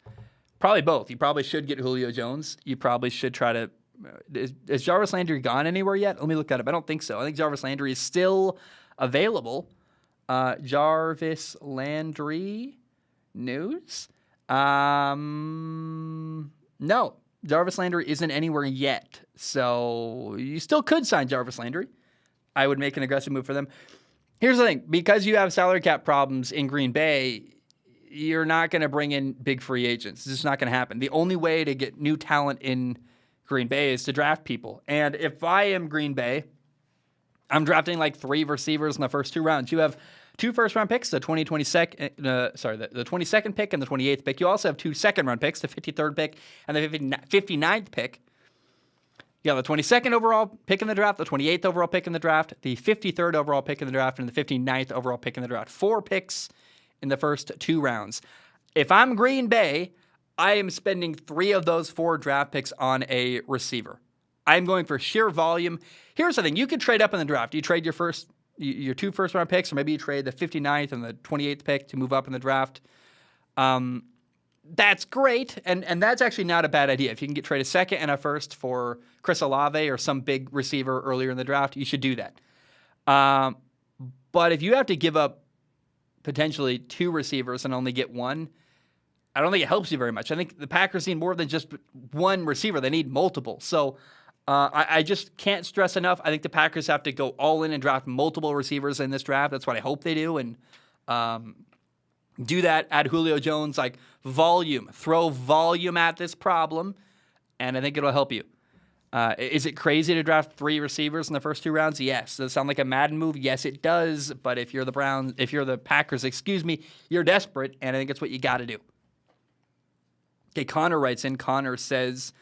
Probably both. You probably should get Julio Jones. You probably should try to is Jarvis Landry gone anywhere yet? Let me look that up. I don't think so. I think Jarvis Landry is still available. Jarvis Landry news? No. Jarvis Landry isn't anywhere yet. So you still could sign Jarvis Landry. I would make an aggressive move for them. Here's the thing. Because you have salary cap problems in Green Bay, you're not going to bring in big free agents. It's just not going to happen. The only way to get new talent in Green Bay is to draft people. And if I am Green Bay, I'm drafting like 3 receivers in the first 2 rounds. You have 2 first-round picks, the 22nd pick and the 28th pick. You also have 2 second-round picks, the 53rd pick and the 59th pick. You have the 22nd overall pick in the draft, the 28th overall pick in the draft, the 53rd overall pick in the draft, and the 59th overall pick in the draft. 4 picks in the first 2 rounds. If I'm Green Bay, I am spending 3 of those 4 draft picks on a receiver. I'm going for sheer volume. Here's the thing. You could trade up in the draft. You trade your 2 first-round picks, or maybe you trade the 59th and the 28th pick to move up in the draft. That's great, and that's actually not a bad idea. If you can trade a second and a first for Chris Olave or some big receiver earlier in the draft, you should do that. But if you have to give up potentially 2 receivers and only get 1, I don't think it helps you very much. I think the Packers need more than just 1 receiver. They need multiple. So I just can't stress enough. I think the Packers have to go all in and draft multiple receivers in this draft. That's what I hope they do. And do that, add Julio Jones, like volume. Throw volume at this problem, and I think it'll help you. Is it crazy to draft 3 receivers in the first 2 rounds? Yes. Does it sound like a Madden move? Yes, it does. But if you're the Packers, you're desperate, and I think it's what you got to do. Okay, Connor writes in. Connor says,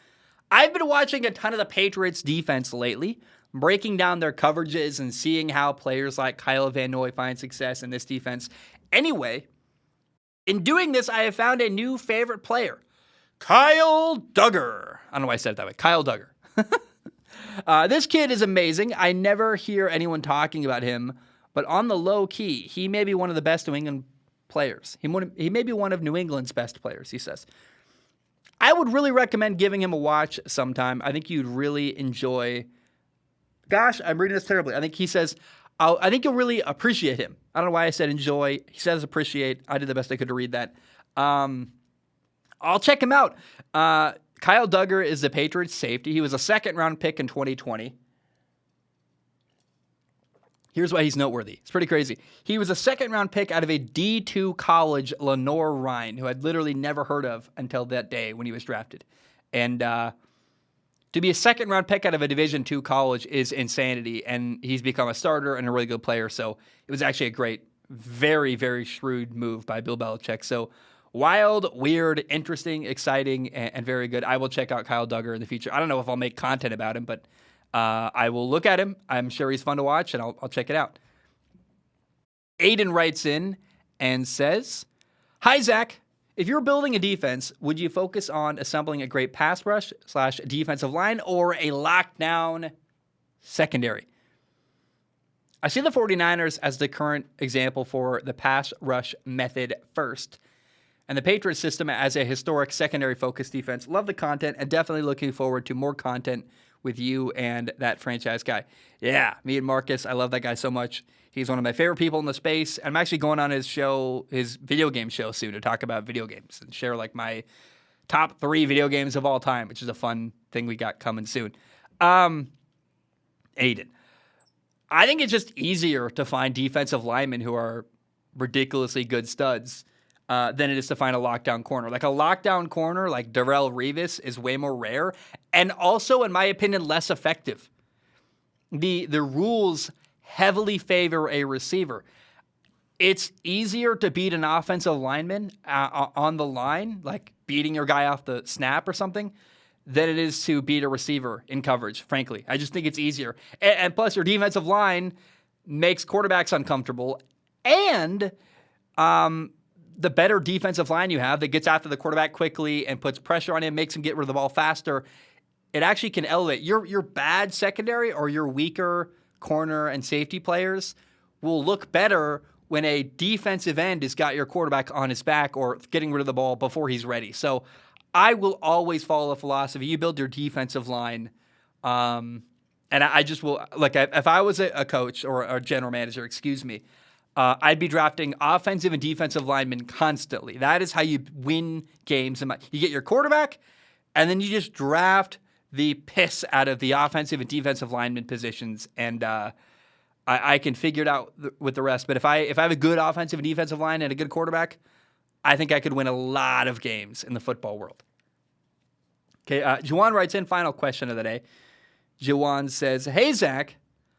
"I've been watching a ton of the Patriots defense lately. breaking down their coverages and seeing how players like Kyle Van Noy find success in this defense. Anyway, in doing this, I have found a new favorite player, Kyle Duggar. I don't know why I said it that way. Kyle Duggar. This kid is amazing. I never hear anyone talking about him, but on the low key, he may be one of the best New England players. He may be one of New England's best players, he says. I would really recommend giving him a watch sometime. I think you'd really enjoy. Gosh, I'm reading this terribly. I think he says, I think you'll really appreciate him. I don't know why I said enjoy. He says appreciate. I did the best I could to read that. I'll check him out. Kyle Duggar is the Patriots safety. He was a second-round pick in 2020. Here's why he's noteworthy. It's pretty crazy. He was a second-round pick out of a D2 college, Lenore-Rhyne, who I'd literally never heard of until that day when he was drafted. And to be a second-round pick out of a Division II college is insanity, and he's become a starter and a really good player. So it was actually a great, very, very shrewd move by Bill Belichick. So wild, weird, interesting, exciting, and very good. I will check out Kyle Duggar in the future. I don't know if I'll make content about him, but I will look at him. I'm sure he's fun to watch, and I'll check it out. Aiden writes in and says, "Hi, Zach. If you're building a defense, would you focus on assembling a great pass rush / defensive line or a lockdown secondary? I see the 49ers as the current example for the pass rush method first, and the Patriots system as a historic secondary-focused defense. Love the content and definitely looking forward to more content with you and that franchise guy." Yeah, me and Marcus, I love that guy so much. He's one of my favorite people in the space. I'm actually going on his show, his video game show soon to talk about video games and share like my top 3 video games of all time, which is a fun thing we got coming soon. Aiden, I think it's just easier to find defensive linemen who are ridiculously good studs than it is to find a lockdown corner. Like a lockdown corner like Darrelle Revis is way more rare and also, in my opinion, less effective. The rules heavily favor a receiver. It's easier to beat an offensive lineman on the line, like beating your guy off the snap or something, than it is to beat a receiver in coverage, frankly. I just think it's easier. And plus, your defensive line makes quarterbacks uncomfortable. And the better defensive line you have that gets after the quarterback quickly and puts pressure on him, makes him get rid of the ball faster, it actually can elevate. Your bad secondary or your weaker corner and safety players will look better when a defensive end has got your quarterback on his back or getting rid of the ball before he's ready. So I will always follow the philosophy. You build your defensive line, and I just will, like, if I was a coach or a general manager, I'd be drafting offensive and defensive linemen constantly. That is how you win games. You get your quarterback, and then you just draft the piss out of the offensive and defensive lineman positions, and I can figure it out with the rest. But if I have a good offensive and defensive line and a good quarterback, I think I could win a lot of games in the football world. Okay, Juwan writes in, final question of the day. Juwan says, "Hey, Zach,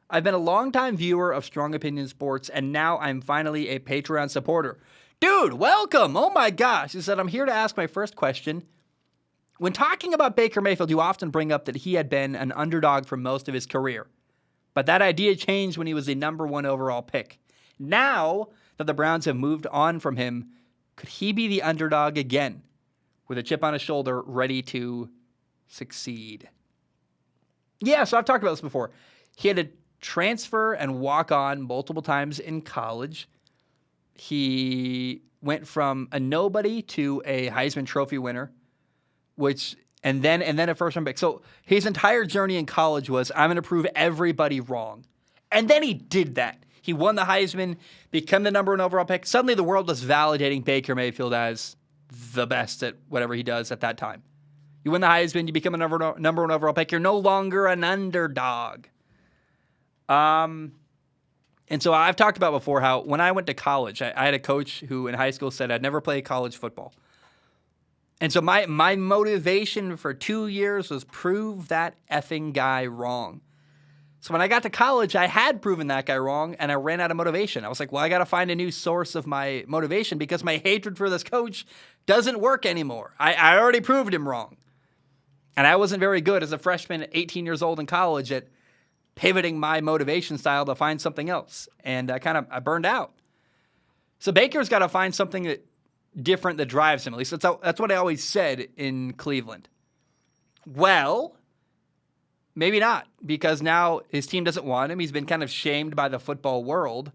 I've been a longtime viewer of Strong Opinion Sports, and now I'm finally a Patreon supporter." Dude, welcome. Oh, my gosh. He said, "I'm here to ask my first question. When talking about Baker Mayfield, you often bring up that he had been an underdog for most of his career. But that idea changed when he was the number 1 overall pick. Now that the Browns have moved on from him, could he be the underdog again, with a chip on his shoulder, ready to succeed?" Yeah, so I've talked about this before. He had to transfer and walk on multiple times in college. He went from a nobody to a Heisman Trophy winner, and then a first-round pick. So his entire journey in college was, I'm going to prove everybody wrong. And then he did that. He won the Heisman, became the number 1 overall pick. Suddenly the world was validating Baker Mayfield as the best at whatever he does at that time. You win the Heisman, you become a number 1 overall pick. You're no longer an underdog. And so I've talked about before how when I went to college, I had a coach who in high school said I'd never play college football. And so my motivation for 2 years was prove that effing guy wrong. So when I got to college, I had proven that guy wrong, and I ran out of motivation. I was like, well, I got to find a new source of my motivation because my hatred for this coach doesn't work anymore. I already proved him wrong. And I wasn't very good as a freshman at 18 years old in college at pivoting my motivation style to find something else. And I burned out. So Baker's got to find something different that drives him. At least that's what I always said in Cleveland. Well, maybe not, because now his team doesn't want him. He's been kind of shamed by the football world.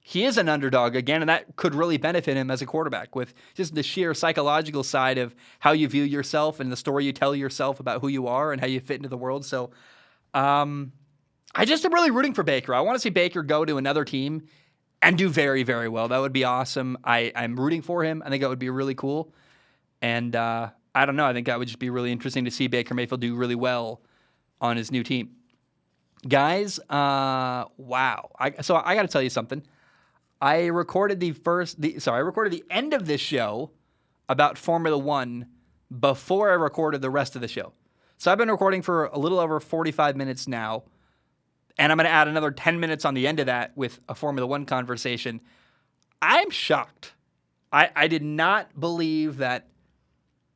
He is an underdog again, and that could really benefit him as a quarterback with just the sheer psychological side of how you view yourself and the story you tell yourself about who you are and how you fit into the world. So I just am really rooting for Baker. I want to see Baker go to another team and do very, very well. That would be awesome. I'm rooting for him. I think that would be really cool. And I don't know. I think that would just be really interesting to see Baker Mayfield do really well on his new team. Guys, wow. So I got to tell you something. I recorded the end of this show about Formula One before I recorded the rest of the show. So I've been recording for a little over 45 minutes now, and I'm going to add another 10 minutes on the end of that with a Formula One conversation. I'm shocked. I did not believe that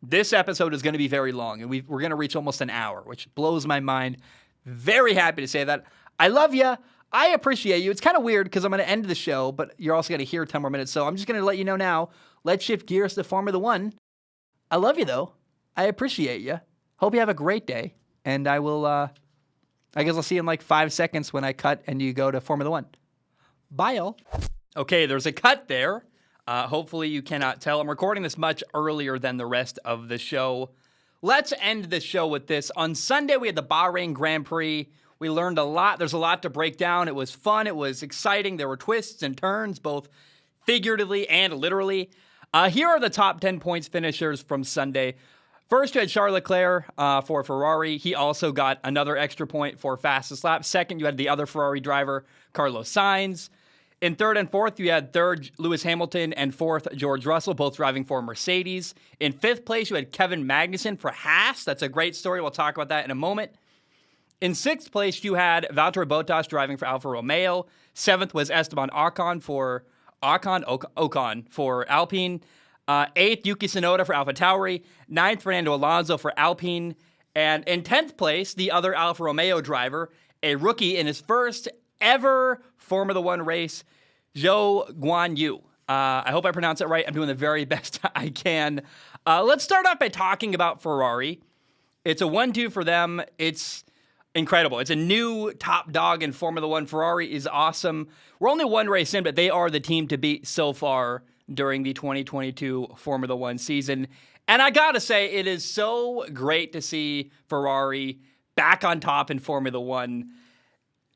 this episode is going to be very long, and we're going to reach almost an hour, which blows my mind. Very happy to say that. I love you. I appreciate you. It's kind of weird because I'm going to end the show, but you're also going to hear 10 more minutes. So I'm just going to let you know now. Let's shift gears to Formula One. I love you, though. I appreciate you. Hope you have a great day. And I guess I'll see you in like 5 seconds when I cut and you go to Formula One. Bye, y'all. Okay, there's a cut there. Hopefully you cannot tell. I'm recording this much earlier than the rest of the show. Let's end the show with this. On Sunday, we had the Bahrain Grand Prix. We learned a lot. There's a lot to break down. It was fun. It was exciting. There were twists and turns, both figuratively and literally. Here are the top 10 points finishers from Sunday. First, you had Charles Leclerc for Ferrari. He also got another extra point for fastest lap. Second, you had the other Ferrari driver, Carlos Sainz. In third and fourth, you had third, Lewis Hamilton, and fourth, George Russell, both driving for Mercedes. In fifth place, you had Kevin Magnussen for Haas. That's a great story. We'll talk about that in a moment. In sixth place, you had Valtteri Bottas driving for Alfa Romeo. Seventh was Esteban Ocon for Alpine. Eighth, Yuki Tsunoda for AlphaTauri. Ninth, Fernando Alonso for Alpine. And in 10th place, the other Alfa Romeo driver, a rookie in his first ever Formula One race, Zhou Guanyu. I hope I pronounced it right. I'm doing the very best I can. Let's start off by talking about Ferrari. It's a 1-2 for them. It's incredible. It's a new top dog in Formula One. Ferrari is awesome. We're only one race in, but they are the team to beat so far during the 2022 Formula One season. And I gotta say, it is so great to see Ferrari back on top in Formula One.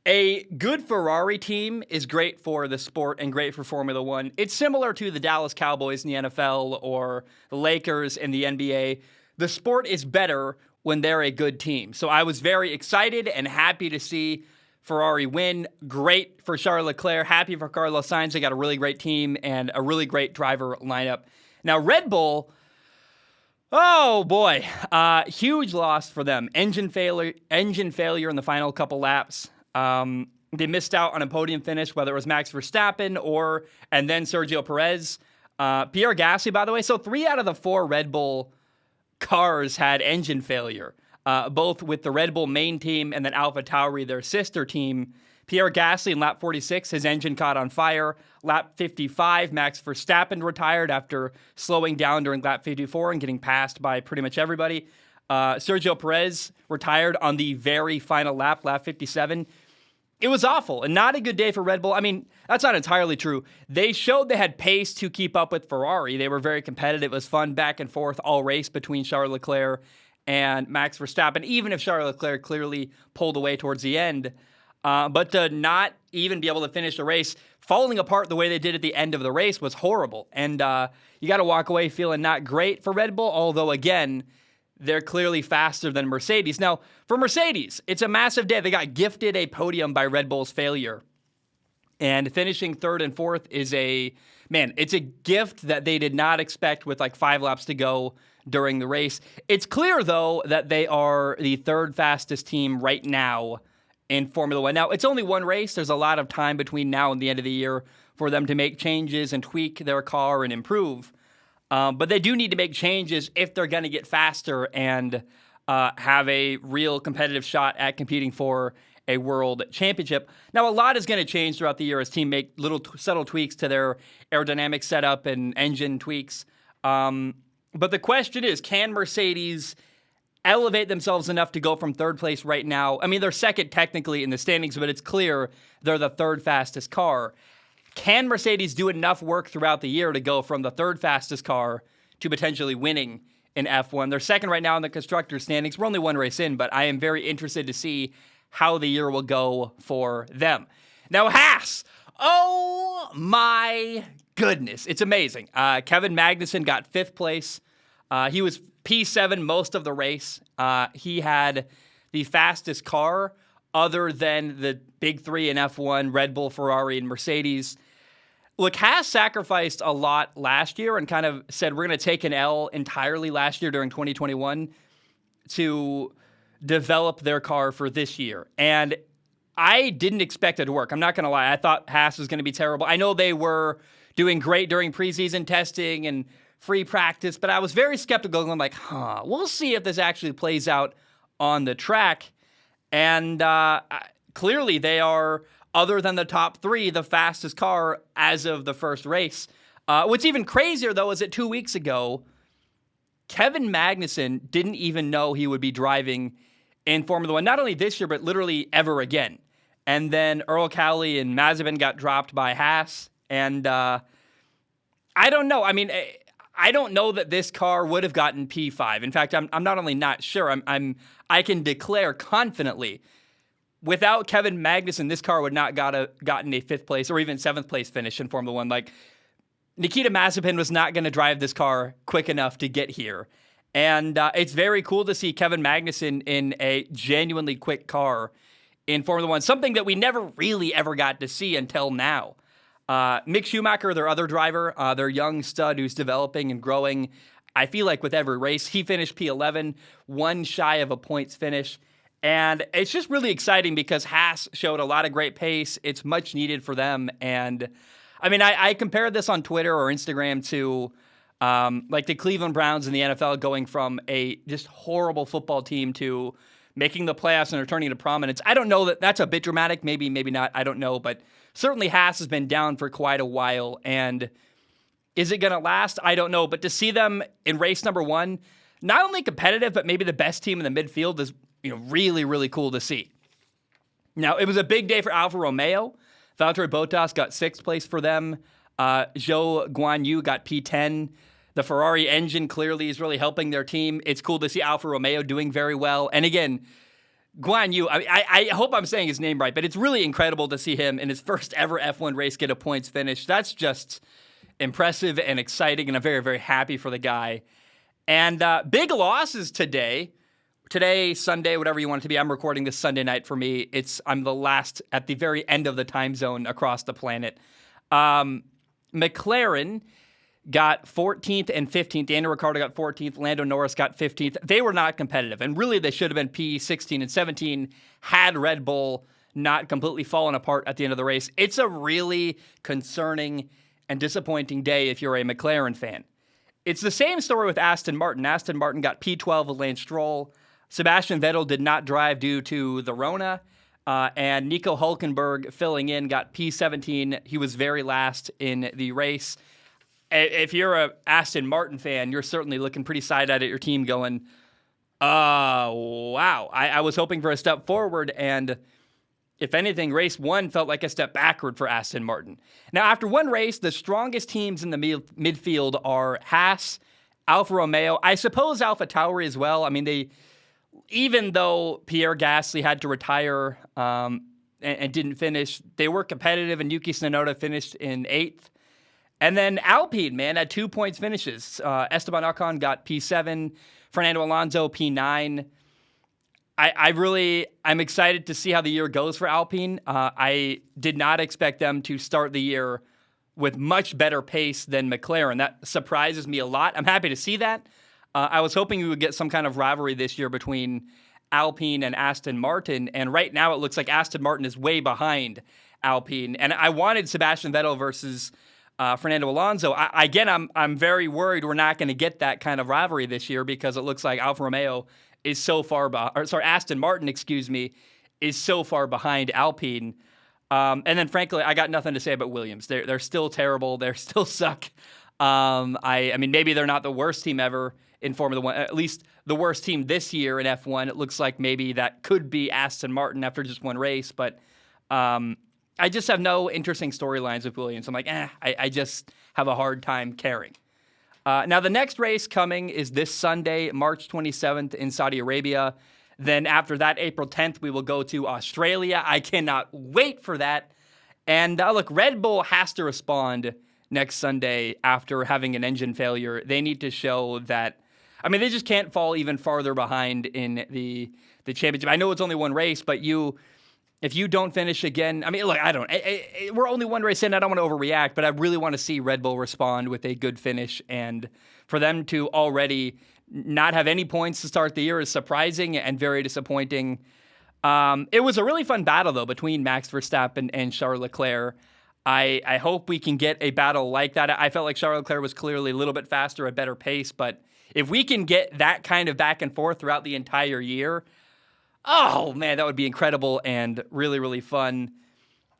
A good Ferrari team is great for the sport and great for Formula One. It's similar to the Dallas Cowboys in the NFL or the Lakers in the NBA. The sport is better when they're a good team. So I was very excited and happy to see Ferrari win. Great for Charles Leclerc. Happy for Carlos Sainz. They got a really great team and a really great driver lineup. Now, Red Bull, oh boy, huge loss for them. Engine failure in the final couple laps. They missed out on a podium finish, whether it was Max Verstappen and then Sergio Perez. Pierre Gasly, by the way. So 3 out of the 4 Red Bull cars had engine failure, both with the Red Bull main team and then AlphaTauri, their sister team. Pierre Gasly in lap 46, his engine caught on fire. Lap 55, Max Verstappen retired after slowing down during lap 54 and getting passed by pretty much everybody. Sergio Perez retired on the very final lap, lap 57. It was awful and not a good day for Red Bull. I mean, that's not entirely true. They showed they had pace to keep up with Ferrari. They were very competitive. It was fun back and forth all race between Charles Leclerc and Max Verstappen, even if Charles Leclerc clearly pulled away towards the end. But to not even be able to finish the race, falling apart the way they did at the end of the race was horrible. And you got to walk away feeling not great for Red Bull, although, again, they're clearly faster than Mercedes. Now, for Mercedes, it's a massive day. They got gifted a podium by Red Bull's failure. And finishing third and fourth is it's a gift that they did not expect with like 5 laps to go during the race. It's clear, though, that they are the third fastest team right now in Formula One. Now, it's only one race. There's a lot of time between now and the end of the year for them to make changes and tweak their car and improve. But they do need to make changes if they're going to get faster and have a real competitive shot at competing for a world championship. Now, a lot is going to change throughout the year as teams make little subtle tweaks to their aerodynamic setup and engine tweaks. But the question is, can Mercedes elevate themselves enough to go from third place right now? I mean, they're second technically in the standings, but it's clear they're the third fastest car. Can Mercedes do enough work throughout the year to go from the third fastest car to potentially winning in F1? They're second right now in the constructors' standings. We're only one race in, but I am very interested to see how the year will go for them. Now, Haas. Oh, my goodness. It's amazing. Kevin Magnussen got fifth place. He was P7 most of the race. He had the fastest car other than the big three in F1, Red Bull, Ferrari, and Mercedes. Look, Haas sacrificed a lot last year and kind of said we're going to take an L entirely last year during 2021 to develop their car for this year. And I didn't expect it to work. I'm not going to lie. I thought Haas was going to be terrible. I know they were doing great during preseason testing and free practice, but I was very skeptical. I'm like, we'll see if this actually plays out on the track. And clearly they are, other than the top three, the fastest car as of the first race. What's even crazier, though, is that 2 weeks ago, Kevin Magnussen didn't even know he would be driving in Formula One, not only this year, but literally ever again. And then Earl Cowley and Mazepin got dropped by Haas. And I don't know. I mean, I don't know that this car would have gotten P5. In fact, I'm not only not sure, I can declare confidently, without Kevin Magnussen, this car would not gotten a fifth place or even seventh place finish in Formula One. Like, Nikita Mazepin was not going to drive this car quick enough to get here. And it's very cool to see Kevin Magnussen in a genuinely quick car in Formula One, something that we never really ever got to see until now. Mick Schumacher, their other driver, their young stud who's developing and growing, I feel like with every race, he finished P11, one shy of a points finish. And it's just really exciting because Haas showed a lot of great pace. It's much needed for them. And I mean, I compared this on Twitter or Instagram to like the Cleveland Browns in the NFL going from a just horrible football team to making the playoffs and returning to prominence. I don't know that that's a bit dramatic. Maybe not. I don't know. But certainly Haas has been down for quite a while. And is it going to last? I don't know. But to see them in race number one, not only competitive, but maybe the best team in the midfield is really, really cool to see. Now, it was a big day for Alfa Romeo. Valtteri Bottas got sixth place for them. Zhou Guanyu got P10. The Ferrari engine clearly is really helping their team. It's cool to see Alfa Romeo doing very well. And again, Guanyu, I hope I'm saying his name right, but it's really incredible to see him in his first ever F1 race get a points finish. That's just impressive and exciting, and I'm very, very happy for the guy. And big losses today. Today, Sunday, whatever you want it to be. I'm recording this Sunday night for me. I'm the last at the very end of the time zone across the planet. McLaren got 14th and 15th. Daniel Ricciardo got 14th. Lando Norris got 15th. They were not competitive, and really they should have been P16 and 17 had Red Bull not completely fallen apart at the end of the race. It's a really concerning and disappointing day if you're a McLaren fan. It's the same story with Aston Martin. Aston Martin got P12 with Lance Stroll. Sebastian Vettel did not drive due to the Rona, and Nico Hülkenberg filling in got P17. He was very last in the race. If you're a Aston Martin fan, you're certainly looking pretty side-eyed at your team going, wow. I was hoping for a step forward, and if anything, race one felt like a step backward for Aston Martin. Now, after one race, the strongest teams in the midfield are Haas, Alfa Romeo, I suppose AlphaTauri as well. I mean, even though Pierre Gasly had to retire and didn't finish, they were competitive, and Yuki Tsunoda finished in 8th. And then Alpine, man, had 2 points finishes. Esteban Ocon got P7, Fernando Alonso P9. I'm excited to see how the year goes for Alpine. I did not expect them to start the year with much better pace than McLaren. That surprises me a lot. I'm happy to see that. I was hoping we would get some kind of rivalry this year between Alpine and Aston Martin, and right now it looks like Aston Martin is way behind Alpine. And I wanted Sebastian Vettel versus Fernando Alonso. I'm very worried we're not going to get that kind of rivalry this year because it looks like Alfa Romeo is so far behind. Aston Martin, is so far behind Alpine. And then, frankly, I got nothing to say about Williams. They're still terrible. They still suck. I mean, maybe they're not the worst team ever in Formula One, at least the worst team this year in F1. It looks like maybe that could be Aston Martin after just one race. But I just have no interesting storylines with Williams. I'm like, I just have a hard time caring. Now, the next race coming is this Sunday, March 27th in Saudi Arabia. Then after that, April 10th, we will go to Australia. I cannot wait for that. And look, Red Bull has to respond next Sunday after having an engine failure. They need to show that, I mean, they just can't fall even farther behind in the championship. I know it's only one race, but if you don't finish again, I mean, look, we're only one race in. I don't want to overreact, but I really want to see Red Bull respond with a good finish. And for them to already not have any points to start the year is surprising and very disappointing. It was a really fun battle, though, between Max Verstappen and Charles Leclerc. I hope we can get a battle like that. I felt like Charles Leclerc was clearly a little bit faster, a better pace. But if we can get that kind of back and forth throughout the entire year, oh, man, that would be incredible and really, really fun.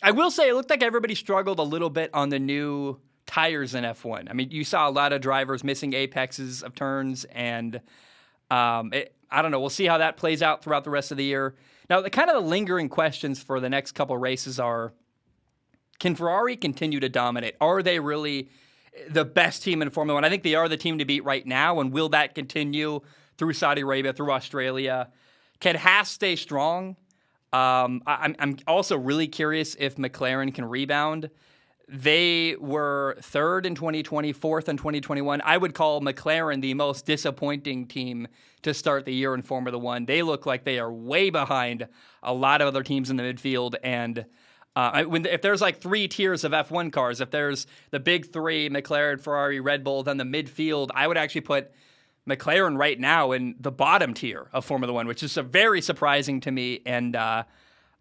I will say it looked like everybody struggled a little bit on the new tires in F1. I mean, you saw a lot of drivers missing apexes of turns, and I don't know. We'll see how that plays out throughout the rest of the year. Now, the kind of the lingering questions for the next couple races are, can Ferrari continue to dominate? Are they really the best team in Formula One? I think they are the team to beat right now, and will that continue through Saudi Arabia, through Australia? Can Haas stay strong? I'm also really curious if McLaren can rebound. They were third in 2020, fourth in 2021. I would call McLaren the most disappointing team to start the year in Formula One. They look like they are way behind a lot of other teams in the midfield. And if there's like three tiers of F1 cars, if there's the big three, McLaren, Ferrari, Red Bull, then the midfield, I would actually put McLaren right now in the bottom tier of Formula One, which is very surprising to me. And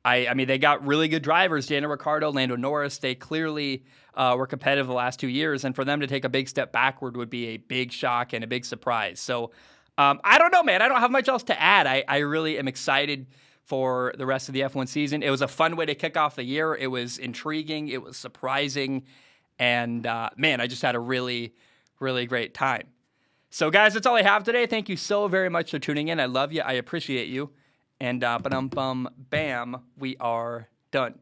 I mean, they got really good drivers, Daniel Ricciardo, Lando Norris. They clearly were competitive the last 2 years, and for them to take a big step backward would be a big shock and a big surprise. So I don't know, man. I don't have much else to add. I really am excited for the rest of the F1 season. It was a fun way to kick off the year. It was intriguing. It was surprising. And, man, I just had a really, really great time. So, guys, that's all I have today. Thank you so very much for tuning in. I love you. I appreciate you. And ba-dum-bum, bam, we are done.